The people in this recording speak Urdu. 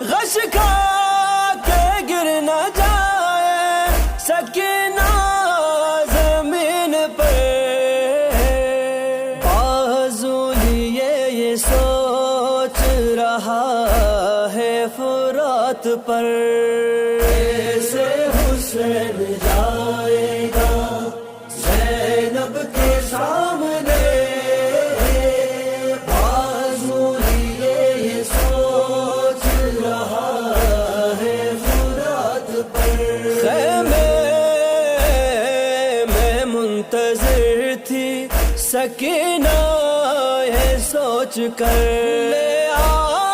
غش کھا کے گر نہ جائے سکینہ زمین پر، بازو لیے یہ سوچ رہا ہے فرات پر، کیسے حسین جائے گا زینب کے سامنے، بازو لیے یہ سوچ رہا ہے فرات پر، خیمے میں منتظر تھی سکینہ یہ سوچ کر لے آ